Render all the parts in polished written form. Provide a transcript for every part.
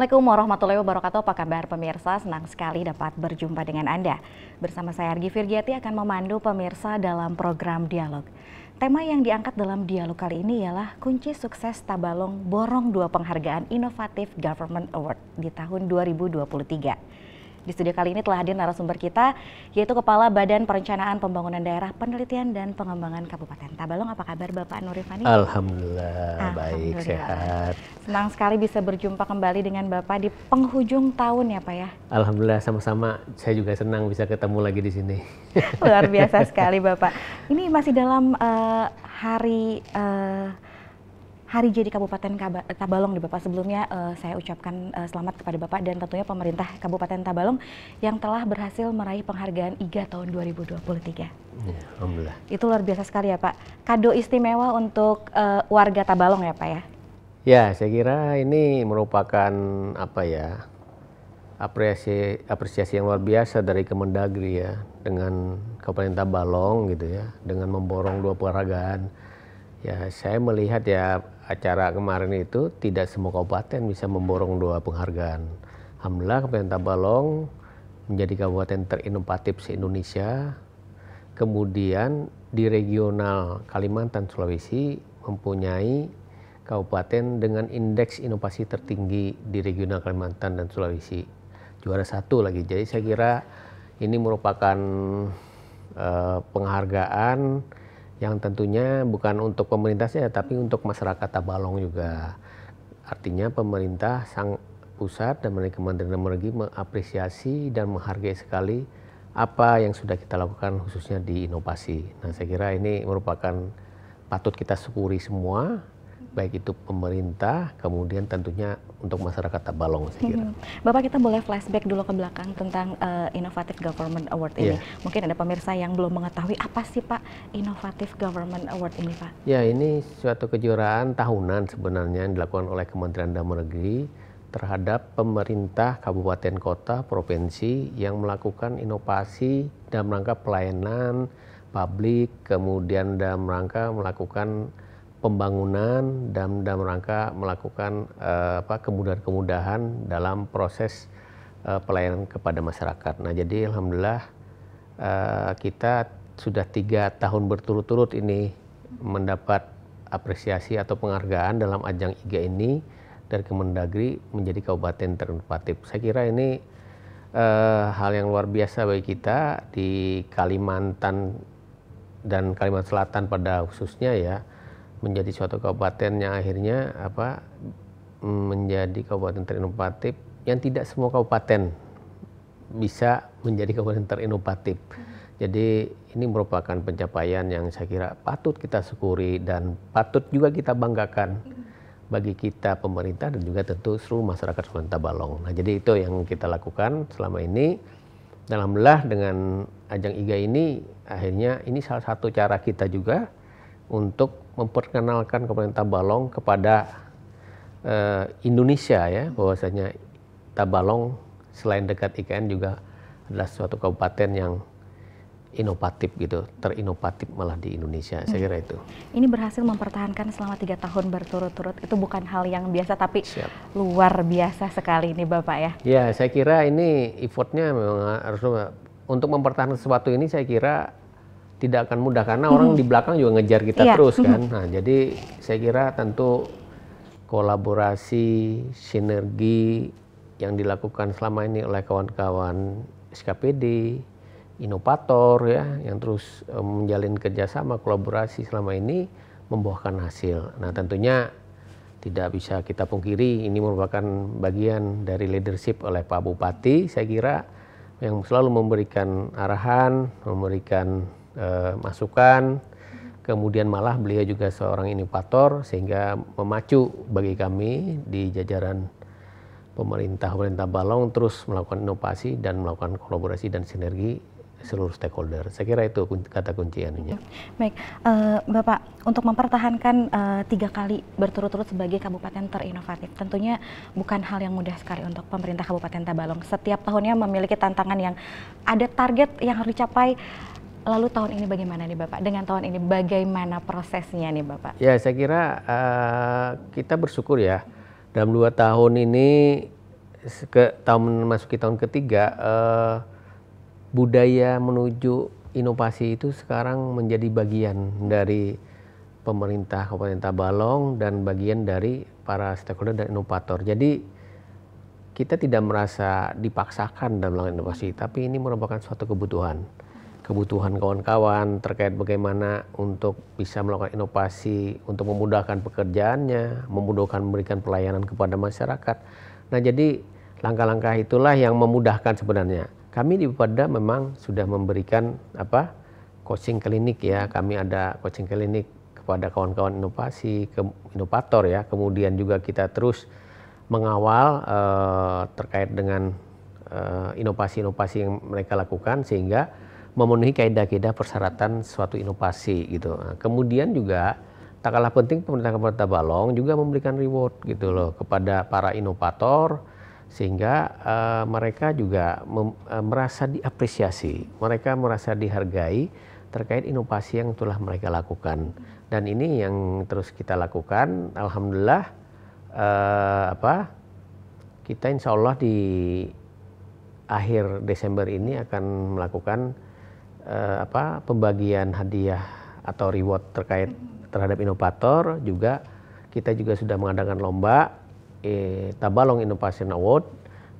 Assalamualaikum warahmatullahi wabarakatuh. Apa kabar pemirsa? Senang sekali dapat berjumpa dengan Anda. Bersama saya Argi Virgiati akan memandu pemirsa dalam program Dialog. Tema yang diangkat dalam dialog kali ini ialah kunci sukses Tabalong borong 2 penghargaan inovatif Government Award di tahun 2023. Di studio kali ini telah hadir narasumber kita, yaitu Kepala Badan Perencanaan Pembangunan Daerah Penelitian dan Pengembangan Kabupaten Tabalong. Apa kabar Bapak Nur Rifani? Alhamdulillah, baik, sehat. Senang sekali bisa berjumpa kembali dengan Bapak di penghujung tahun ya Pak ya. Alhamdulillah, sama-sama. Saya juga senang bisa ketemu lagi di sini. Luar biasa sekali Bapak. Ini masih dalam hari jadi Kabupaten Tabalong nih Bapak. Sebelumnya saya ucapkan selamat kepada Bapak dan tentunya pemerintah Kabupaten Tabalong yang telah berhasil meraih penghargaan IGA tahun 2023. Ya, Alhamdulillah. Itu luar biasa sekali ya Pak. Kado istimewa untuk warga Tabalong ya Pak ya? Ya, saya kira ini merupakan apresiasi yang luar biasa dari Kemendagri ya, dengan Kabupaten Tabalong gitu ya, dengan memborong 2 penghargaan. Ya, saya melihat ya acara kemarin itu tidak semua kabupaten bisa memborong 2 penghargaan. Alhamdulillah Kabupaten Tabalong menjadi kabupaten terinovatif se-Indonesia. Kemudian di regional Kalimantan Sulawesi mempunyai kabupaten dengan indeks inovasi tertinggi di regional Kalimantan dan Sulawesi. Juara 1 lagi. Jadi saya kira ini merupakan penghargaan yang tentunya bukan untuk pemerintah saja, tapi untuk masyarakat Tabalong juga. Artinya pemerintah sang pusat dan Kementerian Dalam Negeri mengapresiasi dan menghargai sekali apa yang sudah kita lakukan khususnya di inovasi. Nah, saya kira ini merupakan patut kita syukuri semua, baik itu pemerintah, kemudian tentunya untuk masyarakat Tabalong saya kira. Bapak, kita boleh flashback dulu ke belakang tentang Innovative Government Award ini. Mungkin ada pemirsa yang belum mengetahui apa sih Pak Innovative Government Award ini Pak? Ya, ini suatu kejuaraan tahunan sebenarnya yang dilakukan oleh Kementerian Dalam Negeri terhadap pemerintah kabupaten kota provinsi yang melakukan inovasi dalam rangka pelayanan publik, kemudian dalam rangka melakukan pembangunan dan dalam rangka melakukan kemudahan-kemudahan dalam proses pelayanan kepada masyarakat. Nah, jadi alhamdulillah kita sudah 3 tahun berturut-turut ini mendapat apresiasi atau penghargaan dalam ajang IGA ini dari Kemendagri menjadi kabupaten terinovatif. Saya kira ini hal yang luar biasa bagi kita di Kalimantan dan Kalimantan Selatan pada khususnya ya, menjadi suatu kabupaten yang akhirnya menjadi kabupaten terinovatif yang tidak semua kabupaten bisa menjadi kabupaten terinovatif. Jadi ini merupakan pencapaian yang saya kira patut kita syukuri dan patut juga kita banggakan bagi kita pemerintah dan juga tentu seluruh masyarakat Kabupaten Tabalong. Nah, jadi itu yang kita lakukan selama ini. Alhamdulillah dengan ajang IGA ini akhirnya ini salah satu cara kita juga untuk memperkenalkan Kabupaten Tabalong kepada Indonesia ya, bahwasanya Tabalong selain dekat IKN juga adalah suatu kabupaten yang inovatif gitu, terinovatif malah di Indonesia. Saya kira itu. Ini berhasil mempertahankan selama 3 tahun berturut-turut, itu bukan hal yang biasa tapi luar biasa sekali ini Bapak ya. Ya, saya kira ini effortnya memang harus untuk mempertahankan sesuatu ini saya kira tidak akan mudah karena orang di belakang juga ngejar kita terus kan. Nah, jadi saya kira tentu kolaborasi, sinergi yang dilakukan selama ini oleh kawan-kawan SKPD, inovator ya, yang terus menjalin kerjasama kolaborasi selama ini membuahkan hasil. Nah, tentunya tidak bisa kita pungkiri ini merupakan bagian dari leadership oleh Pak Bupati, saya kira yang selalu memberikan arahan, memberikan masukan, kemudian malah beliau juga seorang inovator sehingga memacu bagi kami di jajaran pemerintah Tabalong terus melakukan inovasi dan melakukan kolaborasi dan sinergi seluruh stakeholder. Saya kira itu kata kunci anunya. Baik, Bapak, untuk mempertahankan 3 kali berturut-turut sebagai kabupaten terinovatif, tentunya bukan hal yang mudah sekali untuk pemerintah Kabupaten Tabalong. Setiap tahunnya memiliki tantangan yang ada target yang harus dicapai. Lalu tahun ini bagaimana nih Bapak? Dengan tahun ini bagaimana prosesnya nih Bapak? Ya, saya kira kita bersyukur ya. Dalam 2 tahun ini memasuki tahun ketiga, budaya menuju inovasi itu sekarang menjadi bagian dari pemerintah Kabupaten Tabalong dan bagian dari para stakeholder dan inovator. Jadi kita tidak merasa dipaksakan dalam melakukan inovasi, tapi ini merupakan suatu kebutuhan kawan-kawan terkait bagaimana untuk bisa melakukan inovasi untuk memudahkan pekerjaannya, memudahkan memberikan pelayanan kepada masyarakat. Nah, jadi langkah-langkah itulah yang memudahkan sebenarnya. Kami di Bupatda memang sudah memberikan coaching klinik ya. Kami ada coaching klinik kepada kawan-kawan inovasi, inovator ya. Kemudian juga kita terus mengawal terkait dengan inovasi-inovasi yang mereka lakukan sehingga memenuhi kaidah-kaidah persyaratan suatu inovasi gitu. Nah, kemudian juga tak kalah penting pemerintah Kabupaten Tabalong juga memberikan reward gitu loh kepada para inovator sehingga mereka juga merasa diapresiasi, mereka merasa dihargai terkait inovasi yang telah mereka lakukan. Dan ini yang terus kita lakukan, alhamdulillah kita insya Allah di akhir Desember ini akan melakukan pembagian hadiah atau reward terkait terhadap inovator. Juga kita juga sudah mengadakan lomba Tabalong Innovation Award.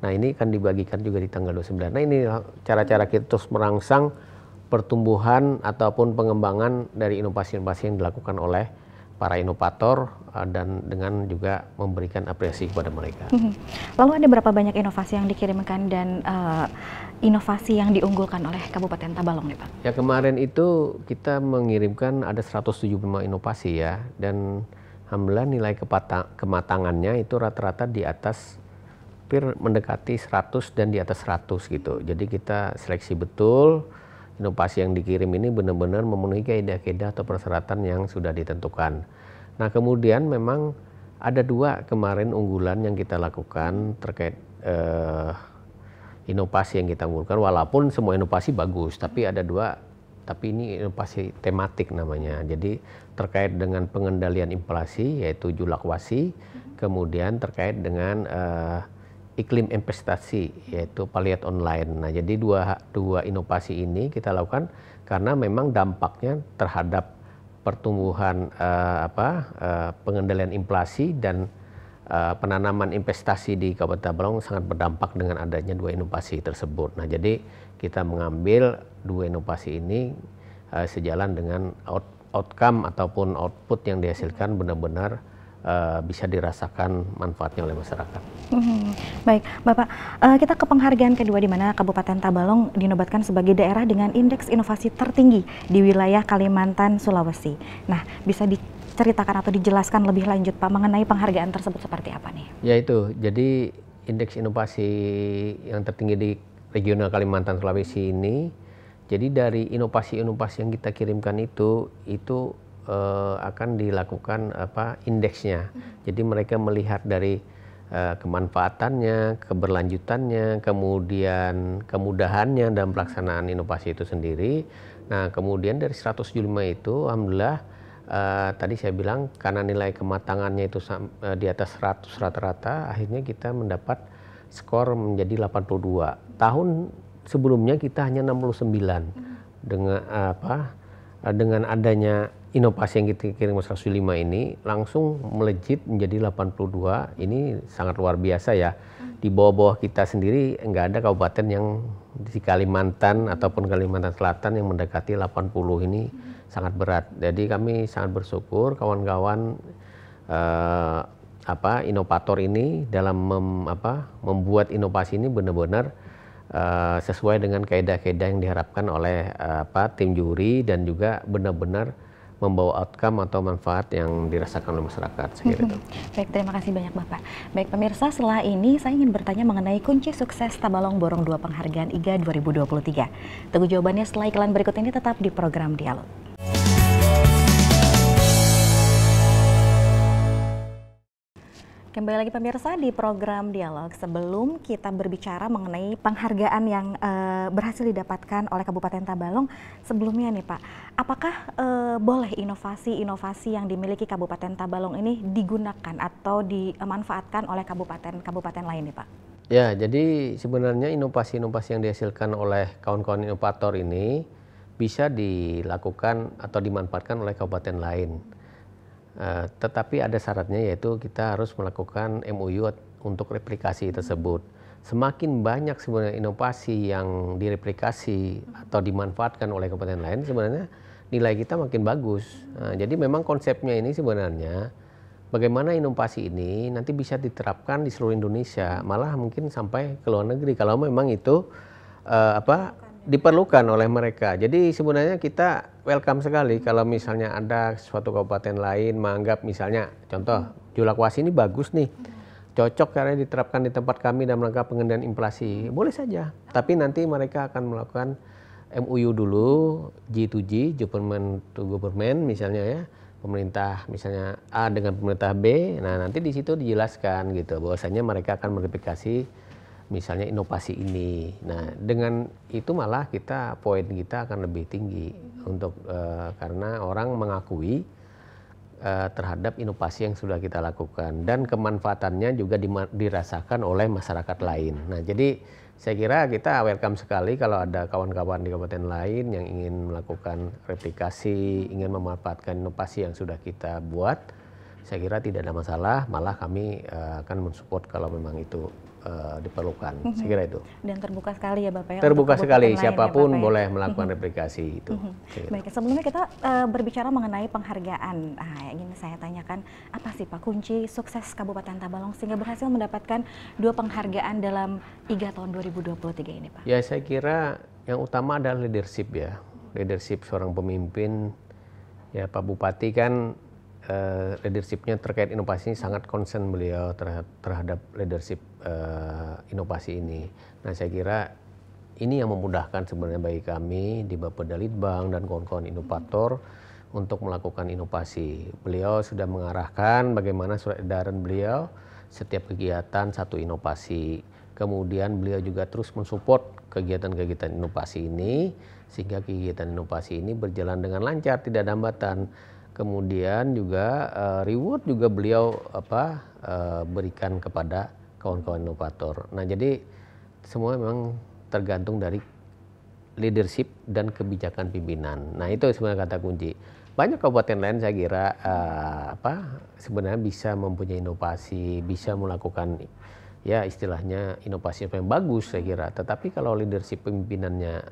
Nah, ini akan dibagikan juga di tanggal 29. Nah, ini cara-cara kita terus merangsang pertumbuhan ataupun pengembangan dari inovasi-inovasi yang dilakukan oleh para inovator dan dengan juga memberikan apresiasi kepada mereka. Lalu ada berapa banyak inovasi yang dikirimkan dan inovasi yang diunggulkan oleh Kabupaten Tabalong nih Pak? Ya, kemarin itu kita mengirimkan ada 175 inovasi ya, dan alhamdulillah nilai kematangannya itu rata-rata di atas mendekati 100 dan di atas 100 gitu. Jadi kita seleksi betul inovasi yang dikirim ini benar-benar memenuhi kaidah-kaidah atau persyaratan yang sudah ditentukan. Nah, kemudian memang ada 2 kemarin unggulan yang kita lakukan terkait inovasi yang kita unggulkan, walaupun semua inovasi bagus, tapi ada 2, tapi ini inovasi tematik namanya. Jadi terkait dengan pengendalian inflasi yaitu julakwasi, kemudian terkait dengan iklim investasi yaitu Paliat Online. Nah, jadi dua inovasi ini kita lakukan karena memang dampaknya terhadap pertumbuhan pengendalian inflasi dan penanaman investasi di Kabupaten Tabalong sangat berdampak dengan adanya 2 inovasi tersebut. Nah, jadi kita mengambil 2 inovasi ini sejalan dengan outcome ataupun output yang dihasilkan benar-benar bisa dirasakan manfaatnya oleh masyarakat. Baik, Bapak, kita ke penghargaan kedua di mana Kabupaten Tabalong dinobatkan sebagai daerah dengan indeks inovasi tertinggi di wilayah Kalimantan, Sulawesi. Nah, bisa diceritakan atau dijelaskan lebih lanjut Pak mengenai penghargaan tersebut seperti apa nih? Ya itu, jadi indeks inovasi yang tertinggi di regional Kalimantan, Sulawesi ini, jadi dari inovasi-inovasi yang kita kirimkan itu akan dilakukan indeksnya. Jadi mereka melihat dari kemanfaatannya, keberlanjutannya, kemudian kemudahannya dalam pelaksanaan inovasi itu sendiri. Nah, kemudian dari 175 itu alhamdulillah tadi saya bilang karena nilai kematangannya itu di atas 100 rata-rata, akhirnya kita mendapat skor menjadi 82. Tahun sebelumnya kita hanya 69. Dengan adanya inovasi yang kita kirim 105 ini langsung melejit menjadi 82. Ini sangat luar biasa ya. Di bawah-bawah kita sendiri nggak ada kabupaten yang di Kalimantan ataupun Kalimantan Selatan yang mendekati 80 ini sangat berat. Jadi kami sangat bersyukur kawan-kawan inovator ini dalam membuat inovasi ini benar-benar sesuai dengan kaidah-kaidah yang diharapkan oleh tim juri dan juga benar-benar membawa outcome atau manfaat yang dirasakan oleh masyarakat. Baik, terima kasih banyak Bapak. Baik pemirsa, setelah ini saya ingin bertanya mengenai kunci sukses Tabalong Borong 2 Penghargaan IGA 2023. Tunggu jawabannya setelah iklan berikut ini, tetap di program Dialog. Kembali lagi pemirsa di program Dialog. Sebelum kita berbicara mengenai penghargaan yang berhasil didapatkan oleh Kabupaten Tabalong, sebelumnya nih Pak, apakah boleh inovasi-inovasi yang dimiliki Kabupaten Tabalong ini digunakan atau dimanfaatkan oleh kabupaten-kabupaten lain nih Pak? Ya, jadi sebenarnya inovasi-inovasi yang dihasilkan oleh kawan-kawan inovator ini bisa dilakukan atau dimanfaatkan oleh kabupaten lain. Tetapi ada syaratnya, yaitu kita harus melakukan MOU untuk replikasi tersebut. Semakin banyak sebenarnya inovasi yang direplikasi atau dimanfaatkan oleh kabupaten lain, sebenarnya nilai kita makin bagus. Jadi memang konsepnya ini sebenarnya bagaimana inovasi ini nanti bisa diterapkan di seluruh Indonesia, malah mungkin sampai ke luar negeri kalau memang itu diperlukan oleh mereka. Jadi sebenarnya kita welcome sekali kalau misalnya ada suatu kabupaten lain menganggap, misalnya contoh Julakwasi ini bagus nih, cocok karena diterapkan di tempat kami dalam rangka pengendalian inflasi, boleh saja. Tapi nanti mereka akan melakukan MOU dulu, G2G, government to government misalnya ya, pemerintah misalnya A dengan pemerintah B. Nah, nanti di situ dijelaskan gitu bahwasanya mereka akan mereplikasi misalnya inovasi ini. Nah, dengan itu malah poin kita akan lebih tinggi untuk karena orang mengakui terhadap inovasi yang sudah kita lakukan dan kemanfaatannya juga dirasakan oleh masyarakat lain. Nah, jadi saya kira kita welcome sekali kalau ada kawan-kawan di kabupaten lain yang ingin melakukan replikasi, ingin memanfaatkan inovasi yang sudah kita buat. Saya kira tidak ada masalah, malah kami akan mensupport kalau memang itu diperlukan. Saya kira itu. Dan terbuka sekali ya Bapak ya. Terbuka sekali, siapapun ya, boleh melakukan replikasi itu. Baik, sebelumnya kita berbicara mengenai penghargaan. Ingin saya tanyakan, apa sih Pak kunci sukses Kabupaten Tabalong sehingga berhasil mendapatkan 2 penghargaan dalam IGA tahun 2023 ini Pak? Ya, saya kira yang utama adalah leadership ya. Leadership seorang pemimpin. Ya, Pak Bupati kan leadershipnya terkait inovasi ini sangat concern beliau terhadap leadership inovasi ini. Nah, saya kira ini yang memudahkan sebenarnya bagi kami di Bapeda Litbang dan kawan-kawan inovator untuk melakukan inovasi. Beliau sudah mengarahkan bagaimana surat edaran beliau setiap kegiatan satu inovasi. Kemudian beliau juga terus mensupport kegiatan-kegiatan inovasi ini sehingga kegiatan inovasi ini berjalan dengan lancar, tidak ada hambatan. Kemudian juga reward juga beliau berikan kepada kawan-kawan inovator. Nah, jadi semua memang tergantung dari leadership dan kebijakan pimpinan. Nah, itu sebenarnya kata kunci. Banyak kabupaten lain saya kira sebenarnya bisa mempunyai inovasi, bisa melakukan ya istilahnya inovasi yang bagus saya kira. Tetapi kalau leadership pimpinannya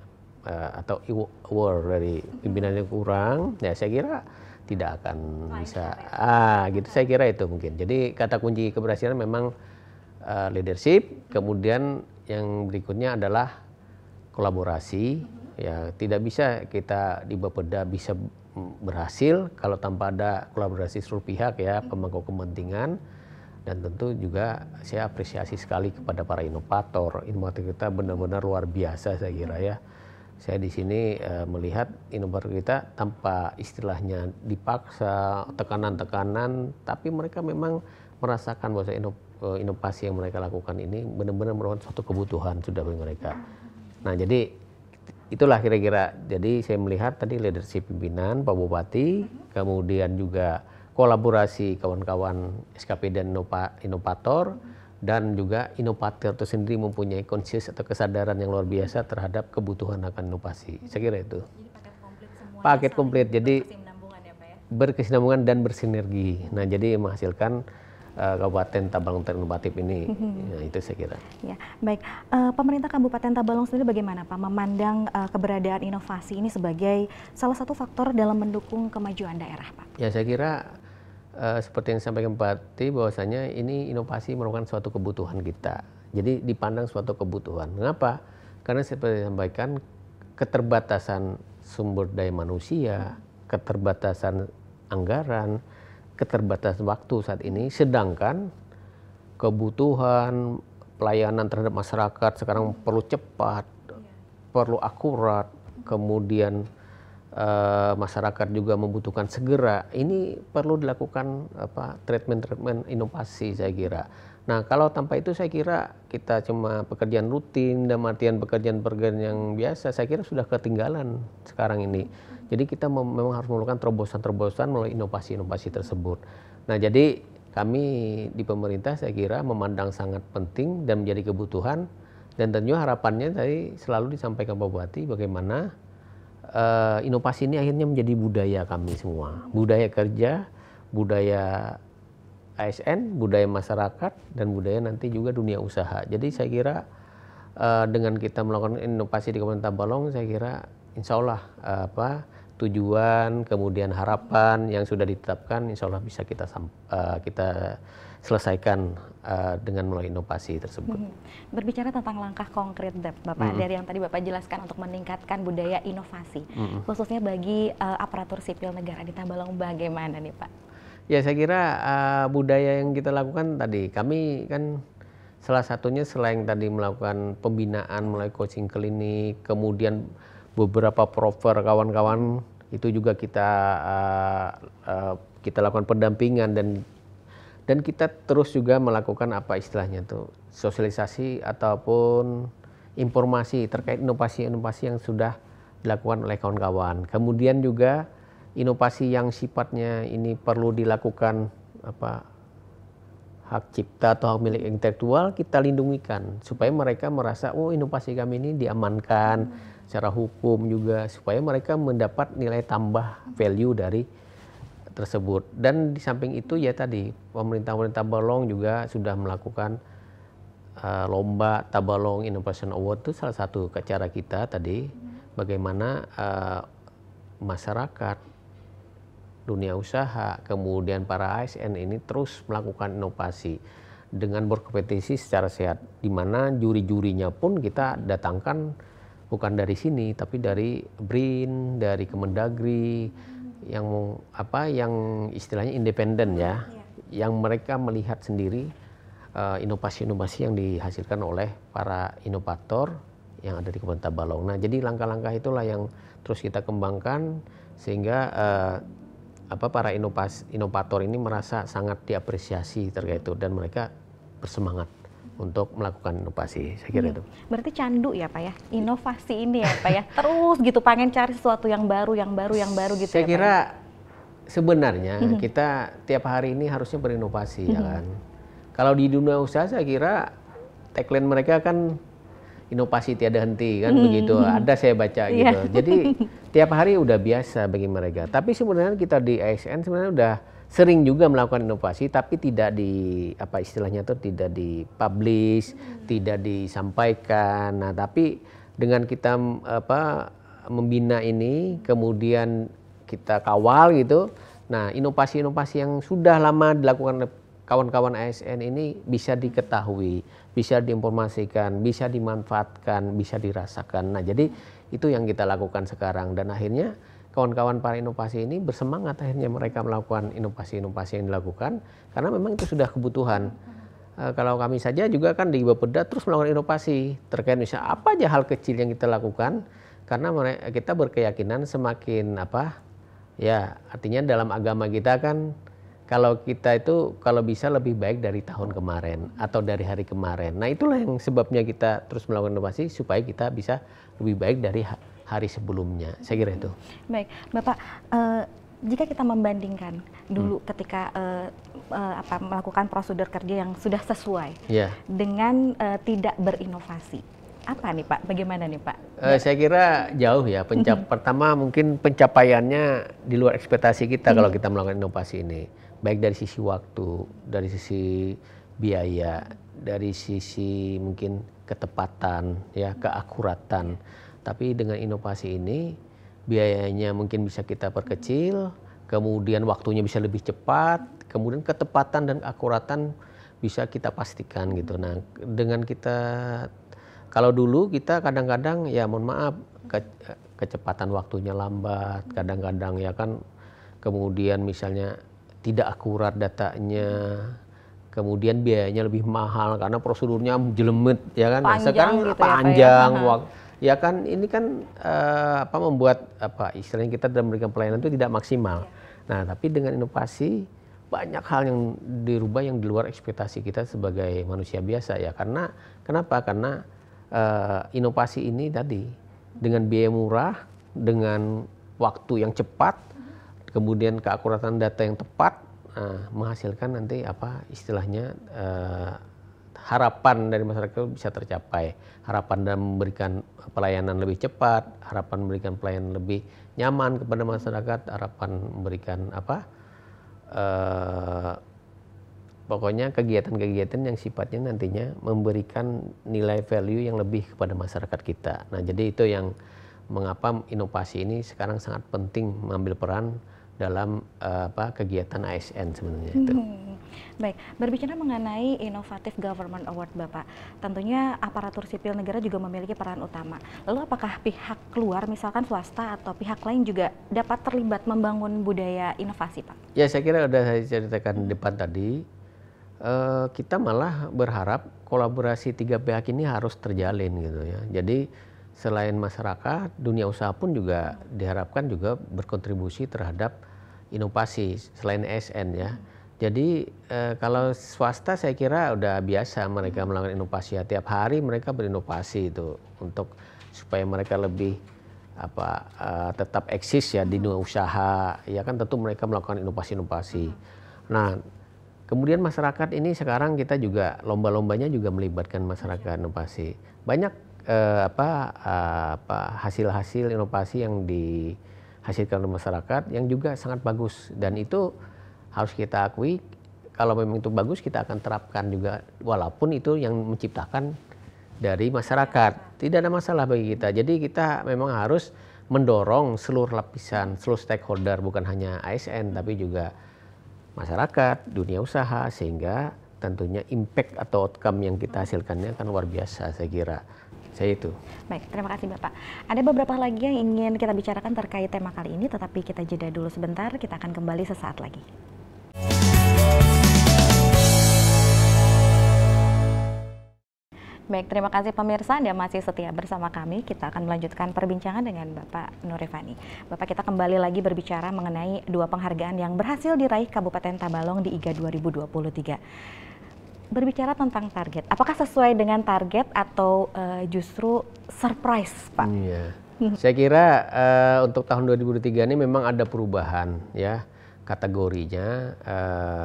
atau aware dari pimpinannya kurang, ya saya kira tidak akan bisa. Gitu saya kira itu mungkin. Jadi kata kunci keberhasilan memang leadership, kemudian yang berikutnya adalah kolaborasi. Ya, tidak bisa kita di Bapeda bisa berhasil kalau tanpa ada kolaborasi seluruh pihak ya, pemangku kepentingan. Dan tentu juga saya apresiasi sekali kepada para inovator. Inovator kita benar-benar luar biasa saya kira ya. Saya di sini melihat inovator kita tanpa istilahnya dipaksa, tekanan-tekanan, tapi mereka memang merasakan bahwa inovasi yang mereka lakukan ini benar-benar merupakan suatu kebutuhan sudah bagi mereka. Nah, jadi itulah kira-kira. Jadi saya melihat tadi leadership pimpinan Pak Bupati, kemudian juga kolaborasi kawan-kawan SKP dan inovator, dan juga inovator itu sendiri mempunyai conscious atau kesadaran yang luar biasa terhadap kebutuhan akan inovasi. Saya kira itu. Jadi paket komplit semuanya. Paket komplit, jadi berkesinambungan ya Pak ya? berkesinambungan dan bersinergi. Nah, jadi menghasilkan Kabupaten Tabalong terinovatif ini. Nah, itu saya kira. Ya, baik. Pemerintah Kabupaten Tabalong sendiri bagaimana Pak memandang keberadaan inovasi ini sebagai salah satu faktor dalam mendukung kemajuan daerah Pak? Ya, saya kira seperti yang disampaikan Bupati bahwasanya ini inovasi merupakan suatu kebutuhan kita. Jadi dipandang suatu kebutuhan. Mengapa? Karena seperti yang disampaikan, keterbatasan sumber daya manusia, keterbatasan anggaran, keterbatasan waktu saat ini, sedangkan kebutuhan pelayanan terhadap masyarakat sekarang perlu cepat, perlu akurat, kemudian masyarakat juga membutuhkan segera. Ini perlu dilakukan treatment inovasi saya kira. Nah, kalau tanpa itu saya kira kita cuma pekerjaan rutin dan artian pekerjaan-pekerjaan yang biasa, saya kira sudah ketinggalan sekarang ini. Jadi kita memang harus melakukan terobosan-terobosan melalui inovasi-inovasi tersebut. Nah, jadi kami di pemerintah saya kira memandang sangat penting dan menjadi kebutuhan, dan tentunya harapannya tadi selalu disampaikan Pak Bupati bagaimana inovasi ini akhirnya menjadi budaya kami semua, budaya kerja, budaya ASN, budaya masyarakat, dan budaya nanti juga dunia usaha. Jadi saya kira dengan kita melakukan inovasi di Kabupaten Tabalong, saya kira insya Allah tujuan, kemudian harapan yang sudah ditetapkan, insya Allah bisa kita selesaikan dengan melalui inovasi tersebut. Berbicara tentang langkah konkret, Bapak, dari yang tadi Bapak jelaskan untuk meningkatkan budaya inovasi, khususnya bagi aparatur sipil negara di Tabalong, bagaimana nih Pak? Ya saya kira budaya yang kita lakukan tadi, kami kan salah satunya selain tadi melakukan pembinaan melalui coaching klinik, kemudian beberapa prover kawan-kawan itu juga kita lakukan pendampingan, dan kita terus juga melakukan apa istilahnya tuh sosialisasi ataupun informasi terkait inovasi-inovasi yang sudah dilakukan oleh kawan-kawan. Kemudian juga inovasi yang sifatnya ini perlu dilakukan hak cipta atau hak milik intelektual kita lindungikan supaya mereka merasa oh inovasi kami ini diamankan secara hukum juga, supaya mereka mendapat nilai tambah value dari tersebut. Dan di samping itu ya tadi pemerintah Tabalong juga sudah melakukan lomba Tabalong Innovation Award, itu salah satu cara kita tadi bagaimana masyarakat, dunia usaha, kemudian para ASN ini terus melakukan inovasi dengan berkompetisi secara sehat, di mana juri-jurinya pun kita datangkan bukan dari sini tapi dari BRIN, dari Kemendagri yang istilahnya independen ya, yang mereka melihat sendiri inovasi-inovasi yang dihasilkan oleh para inovator yang ada di Kabupaten Tabalong. Nah, jadi langkah-langkah itulah yang terus kita kembangkan sehingga para inovator ini merasa sangat diapresiasi terkait itu, dan mereka bersemangat untuk melakukan inovasi, saya kira itu. Berarti candu ya Pak ya, inovasi ini ya Pak ya, terus gitu pengen cari sesuatu yang baru gitu. Saya kira sebenarnya kita tiap hari ini harusnya berinovasi ya kan. Kalau di dunia usaha saya kira tagline mereka kan inovasi tiada henti kan begitu, ada saya baca gitu. Jadi tiap hari udah biasa bagi mereka. Tapi sebenarnya kita di ASN sebenarnya udah sering juga melakukan inovasi, tapi tidak tidak dipublish, tidak disampaikan. Nah, tapi dengan kita membina ini, kemudian kita kawal gitu. Nah, inovasi-inovasi yang sudah lama dilakukan oleh kawan-kawan ASN ini bisa diketahui, bisa diinformasikan, bisa dimanfaatkan, bisa dirasakan. Nah, jadi itu yang kita lakukan sekarang, dan akhirnya kawan-kawan para inovasi ini bersemangat akhirnya mereka melakukan inovasi-inovasi yang dilakukan karena memang itu sudah kebutuhan. Kalau kami saja juga kan di Bapeda terus melakukan inovasi terkait misalnya apa aja hal kecil yang kita lakukan, karena kita berkeyakinan semakin artinya dalam agama kita kan kalau kita itu kalau bisa lebih baik dari tahun kemarin atau dari hari kemarin. Nah, itulah yang sebabnya kita terus melakukan inovasi supaya kita bisa lebih baik dari hari sebelumnya, saya kira itu. Baik, Bapak, jika kita membandingkan dulu ketika melakukan prosedur kerja yang sudah sesuai dengan tidak berinovasi, apa nih Pak? Bagaimana nih Pak? Saya kira jauh ya. Pertama mungkin pencapaiannya di luar ekspektasi kita kalau kita melakukan inovasi ini, baik dari sisi waktu, dari sisi biaya, dari sisi mungkin ketepatan, ya keakuratan. Tapi dengan inovasi ini biayanya mungkin bisa kita perkecil, kemudian waktunya bisa lebih cepat, kemudian ketepatan dan akuratan bisa kita pastikan gitu. Nah, dengan kita kalau dulu kita kadang-kadang ya mohon maaf kecepatan waktunya lambat, kadang-kadang ya kan, kemudian misalnya tidak akurat datanya, kemudian biayanya lebih mahal karena prosedurnya jelimet ya kan. Panjang Sekarang gitu panjang ya kan, ini kan membuat istilahnya kita dalam memberikan pelayanan itu tidak maksimal. Nah, tapi dengan inovasi banyak hal yang dirubah yang di luar ekspektasi kita sebagai manusia biasa ya. Karena kenapa? Karena inovasi ini tadi dengan biaya murah, dengan waktu yang cepat, kemudian keakuratan data yang tepat. menghasilkan nanti apa istilahnya harapan dari masyarakat bisa tercapai. Harapan dalam memberikan pelayanan lebih cepat, harapan memberikan pelayanan lebih nyaman kepada masyarakat, harapan memberikan apa pokoknya kegiatan-kegiatan yang sifatnya nantinya memberikan nilai value yang lebih kepada masyarakat kita. Nah, jadi itu yang mengapa inovasi ini sekarang sangat penting mengambil peran dalam kegiatan ASN sebenarnya itu. Baik, berbicara mengenai Innovative Government Award Bapak, tentunya aparatur sipil negara juga memiliki peran utama. Lalu apakah pihak luar, misalkan swasta atau pihak lain juga dapat terlibat membangun budaya inovasi, Pak? Ya, saya kira sudah saya ceritakan di depan tadi. Kita malah berharap kolaborasi tiga pihak ini harus terjalin gitu ya. Jadi selain masyarakat, dunia usaha pun juga diharapkan juga berkontribusi terhadap inovasi selain ASN ya. Jadi kalau swasta saya kira udah biasa mereka melakukan inovasi ya. Tiap hari mereka berinovasi itu untuk supaya mereka lebih tetap eksis ya di dunia usaha. Ya kan tentu mereka melakukan inovasi-inovasi. Nah, kemudian masyarakat ini sekarang kita juga lomba-lombanya juga melibatkan masyarakat inovasi. Banyak hasil-hasil inovasi yang dihasilkan oleh masyarakat yang juga sangat bagus, dan itu harus kita akui kalau memang itu bagus kita akan terapkan juga walaupun itu yang menciptakan dari masyarakat. Tidak ada masalah bagi kita. Jadi kita memang harus mendorong seluruh lapisan, seluruh stakeholder, bukan hanya ASN tapi juga masyarakat, dunia usaha, sehingga tentunya impact atau outcome yang kita hasilkannya kan luar biasa saya kira. Saya itu. Baik, terima kasih Bapak. Ada beberapa lagi yang ingin kita bicarakan terkait tema kali ini, tetapi kita jeda dulu sebentar, kita akan kembali sesaat lagi. Baik, terima kasih pemirsa, Anda masih setia bersama kami. Kita akan melanjutkan perbincangan dengan Bapak Nurifani. Bapak, kita kembali lagi berbicara mengenai dua penghargaan yang berhasil diraih Kabupaten Tabalong di IGA 2023. Berbicara tentang target, apakah sesuai dengan target atau justru surprise, Pak? Iya. Saya kira untuk tahun 2023 ini memang ada perubahan ya kategorinya.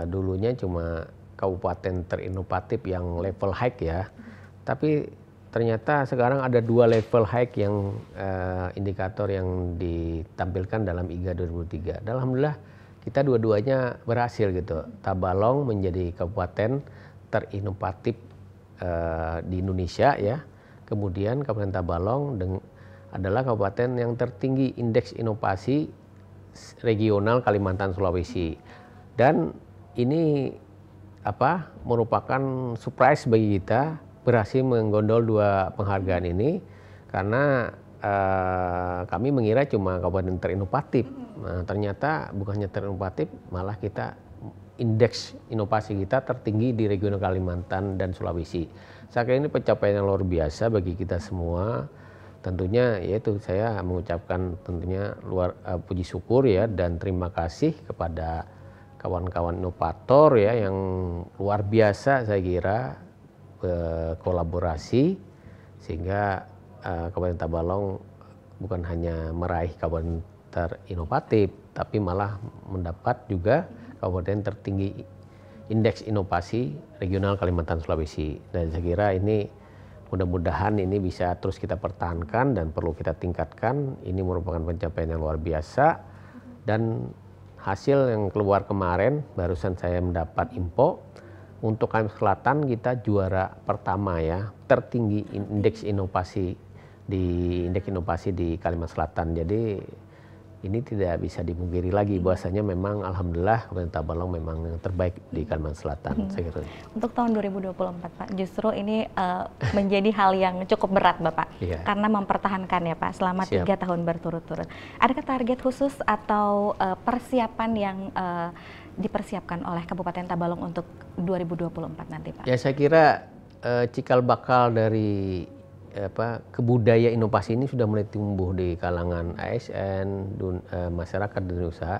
Dulunya cuma kabupaten terinovatif yang level high ya. Tapi ternyata sekarang ada dua level high yang indikator yang ditampilkan dalam IGA 2003. Alhamdulillah kita dua-duanya berhasil gitu. Tabalong menjadi kabupaten terinovatif di Indonesia ya. Kemudian Kabupaten Tabalong adalah kabupaten yang tertinggi indeks inovasi regional Kalimantan Sulawesi. Dan ini merupakan surprise bagi kita berhasil menggondol dua penghargaan ini karena kami mengira cuma kabupaten terinovatif. Nah, ternyata bukannya terinovatif, malah kita indeks inovasi kita tertinggi di regional Kalimantan dan Sulawesi. Saya kira ini pencapaian yang luar biasa bagi kita semua. Tentunya yaitu saya mengucapkan tentunya puji syukur ya dan terima kasih kepada kawan-kawan inovator ya yang luar biasa saya kira kolaborasi sehingga Kabupaten Tabalong bukan hanya meraih kabupaten terinovatif tapi malah mendapat juga kabupaten tertinggi indeks inovasi regional Kalimantan Sulawesi. Dan saya kira ini mudah-mudahan ini bisa terus kita pertahankan dan perlu kita tingkatkan. Ini merupakan pencapaian yang luar biasa dan hasil yang keluar kemarin barusan saya mendapat info. Untuk Kalimantan Selatan kita juara pertama ya, tertinggi indeks inovasi di Kalimantan Selatan. Jadi ini tidak bisa dipungkiri lagi bahwasanya memang alhamdulillah Kabupaten Tabalong memang yang terbaik di Kalimantan Selatan. Saya kira. Untuk tahun 2024 Pak, justru ini menjadi hal yang cukup berat Bapak, karena mempertahankan ya Pak selama 3 tahun berturut-turut. Adakah target khusus atau persiapan yang dipersiapkan oleh Kabupaten Tabalong untuk 2024 nanti Pak? Ya saya kira cikal bakal dari kebudayaan inovasi ini sudah mulai tumbuh di kalangan ASN, masyarakat dan usaha.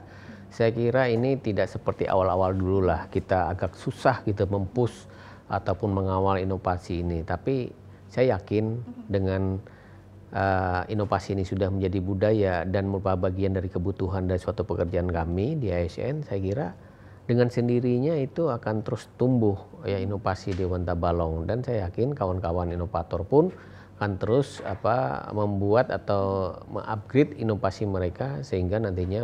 Saya kira ini tidak seperti awal-awal dulu lah, kita agak susah gitu mempush ataupun mengawal inovasi ini. Tapi saya yakin dengan inovasi ini sudah menjadi budaya dan merupakan bagian dari kebutuhan dari suatu pekerjaan kami di ASN, saya kira dengan sendirinya itu akan terus tumbuh ya inovasi Dewan Tabalong, dan saya yakin kawan-kawan inovator pun akan terus membuat atau mengupgrade inovasi mereka sehingga nantinya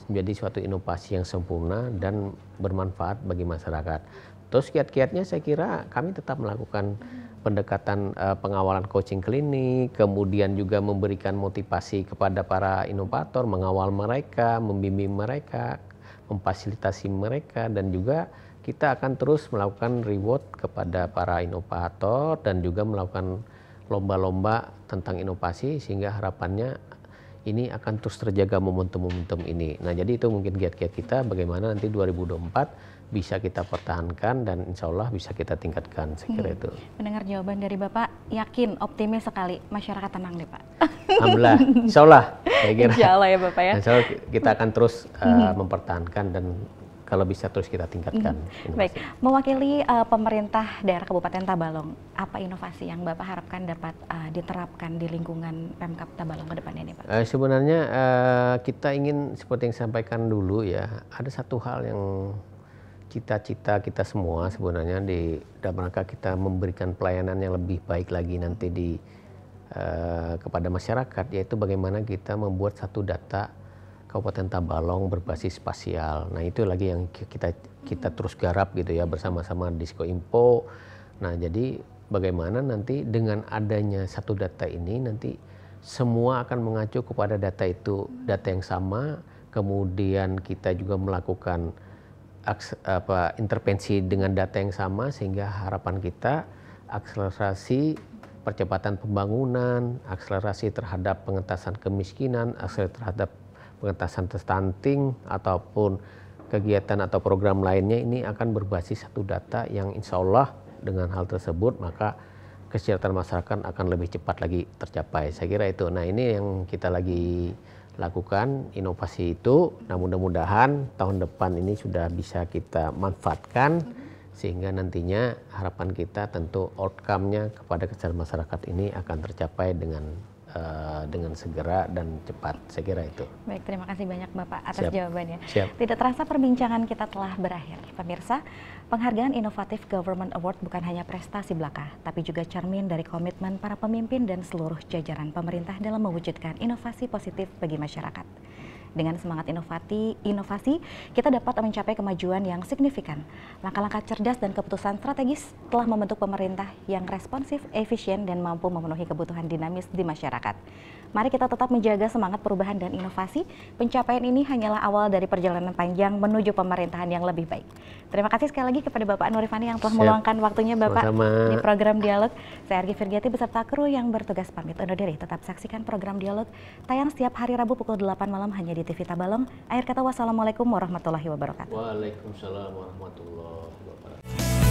menjadi suatu inovasi yang sempurna dan bermanfaat bagi masyarakat. Terus kiat-kiatnya saya kira kami tetap melakukan pendekatan pengawalan coaching klinik, kemudian juga memberikan motivasi kepada para inovator, mengawal mereka, membimbing mereka, memfasilitasi mereka, dan juga kita akan terus melakukan reward kepada para inovator dan juga melakukan lomba-lomba tentang inovasi sehingga harapannya ini akan terus terjaga momentum-momentum ini. Nah, jadi itu mungkin kiat-kiat kita bagaimana nanti 2024 bisa kita pertahankan dan insya Allah bisa kita tingkatkan, saya kira itu. Mendengar jawaban dari Bapak, yakin, optimis sekali, masyarakat tenang deh Pak. Alhamdulillah, insya Allah, saya kira. Insya Allah ya Bapak ya. Insya Allah kita akan terus mempertahankan dan kalau bisa terus kita tingkatkan. Baik, mewakili pemerintah daerah Kabupaten Tabalong, apa inovasi yang Bapak harapkan dapat diterapkan di lingkungan Pemkab Tabalong ke depannya nih Pak? Sebenarnya kita ingin seperti yang sampaikan dulu ya, ada satu hal yang cita-cita kita semua sebenarnya di dalam rangka kita memberikan pelayanan yang lebih baik lagi nanti kepada masyarakat, yaitu bagaimana kita membuat satu data Kabupaten Tabalong berbasis spasial. Nah, itu lagi yang kita terus garap gitu ya bersama-sama Diskoinfo. Nah, jadi bagaimana nanti dengan adanya satu data ini nanti semua akan mengacu kepada data itu, data yang sama, kemudian kita juga melakukan intervensi dengan data yang sama sehingga harapan kita akselerasi percepatan pembangunan, akselerasi terhadap pengentasan kemiskinan, akselerasi terhadap pengentasan stunting ataupun kegiatan atau program lainnya ini akan berbasis satu data yang insya Allah dengan hal tersebut maka kesejahteraan masyarakat akan lebih cepat lagi tercapai. Saya kira itu. Nah, ini yang kita lagi lakukan inovasi itu. Nah, mudah-mudahan tahun depan ini sudah bisa kita manfaatkan sehingga nantinya harapan kita tentu outcome-nya kepada kesejahteraan masyarakat ini akan tercapai dengan segera dan cepat, saya kira itu. Baik, terima kasih banyak Bapak atas jawabannya. Siap. Tidak terasa perbincangan kita telah berakhir. Pemirsa, penghargaan inovatif Government Award bukan hanya prestasi belaka, tapi juga cermin dari komitmen para pemimpin dan seluruh jajaran pemerintah dalam mewujudkan inovasi positif bagi masyarakat. Dengan semangat inovasi, kita dapat mencapai kemajuan yang signifikan. Langkah-langkah cerdas dan keputusan strategis telah membentuk pemerintah yang responsif, efisien, dan mampu memenuhi kebutuhan dinamis di masyarakat. Mari kita tetap menjaga semangat perubahan dan inovasi. Pencapaian ini hanyalah awal dari perjalanan panjang menuju pemerintahan yang lebih baik. Terima kasih sekali lagi kepada Bapak Nur Rifani yang telah meluangkan waktunya Bapak di program Dialog. Saya Argi Firgiati beserta kru yang bertugas pamit undur diri. Tetap saksikan program Dialog tayang setiap hari Rabu pukul 8 malam hanya di TV Tabalong. Akhir kata wassalamualaikum warahmatullahi wabarakatuh. Waalaikumsalam warahmatullahi wabarakatuh.